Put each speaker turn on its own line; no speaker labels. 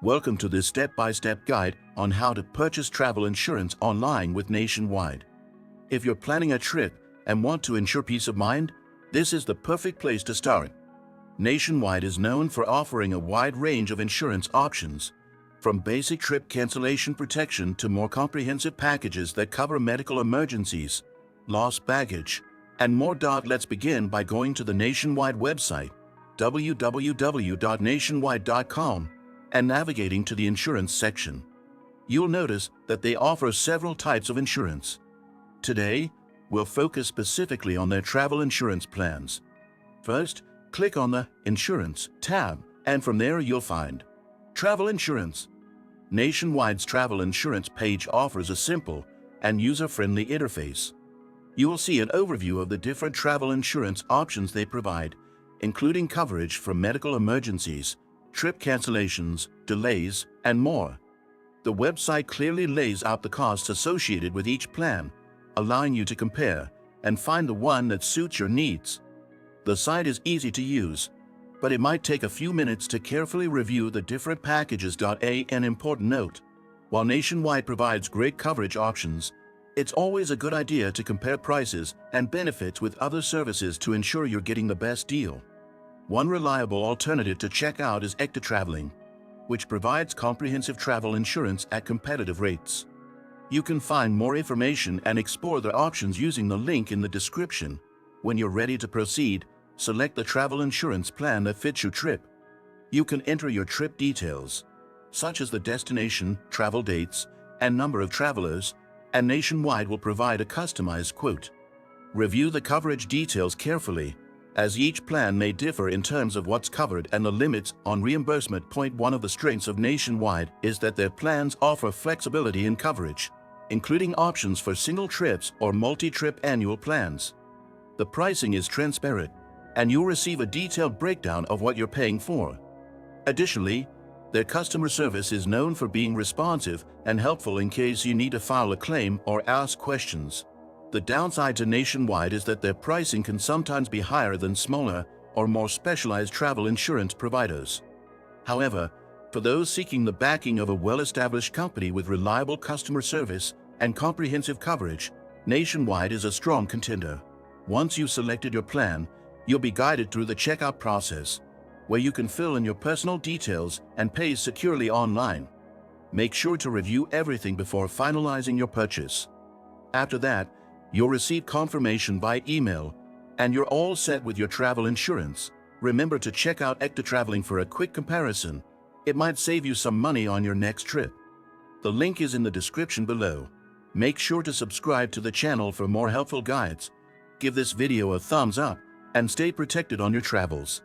Welcome to this step-by-step guide on how to purchase travel insurance online with Nationwide. If you're planning a trip and want to ensure peace of mind, this is the perfect place to start. Nationwide is known for offering a wide range of insurance options, from basic trip cancellation protection to more comprehensive packages that cover medical emergencies, lost baggage, and more. Let's begin by going to the Nationwide website, www.nationwide.com, and navigating to the insurance section. You'll notice that they offer several types of insurance. Today, we'll focus specifically on their travel insurance plans. First, click on the Insurance tab, and from there you'll find Travel Insurance. Nationwide's travel insurance page offers a simple and user-friendly interface. You will see an overview of the different travel insurance options they provide, including coverage for medical emergencies, trip cancellations, delays, and more. The website clearly lays out the costs associated with each plan, allowing you to compare and find the one that suits your needs. The site is easy to use, but it might take a few minutes to carefully review the different packages. An important note: while Nationwide provides great coverage options, it's always a good idea to compare prices and benefits with other services to ensure you're getting the best deal. One reliable alternative to check out is Ekta Traveling, which provides comprehensive travel insurance at competitive rates. You can find more information and explore their options using the link in the description. When you're ready to proceed, select the travel insurance plan that fits your trip. You can enter your trip details, such as the destination, travel dates, and number of travelers, and Nationwide will provide a customized quote. Review the coverage details carefully, as each plan may differ in terms of what's covered and the limits on reimbursement. One of the strengths of Nationwide is that their plans offer flexibility in coverage, including options for single trips or multi-trip annual plans. The pricing is transparent, and you'll receive a detailed breakdown of what you're paying for. Additionally, their customer service is known for being responsive and helpful in case you need to file a claim or ask questions. The downside to Nationwide is that their pricing can sometimes be higher than smaller or more specialized travel insurance providers. However, for those seeking the backing of a well-established company with reliable customer service and comprehensive coverage, Nationwide is a strong contender. Once you've selected your plan, you'll be guided through the checkout process, where you can fill in your personal details and pay securely online. Make sure to review everything before finalizing your purchase. After that, you'll receive confirmation by email, and you're all set with your travel insurance. Remember to check out Ekta Traveling for a quick comparison. It might save you some money on your next trip. The link is in the description below. Make sure to subscribe to the channel for more helpful guides. Give this video a thumbs up and stay protected on your travels.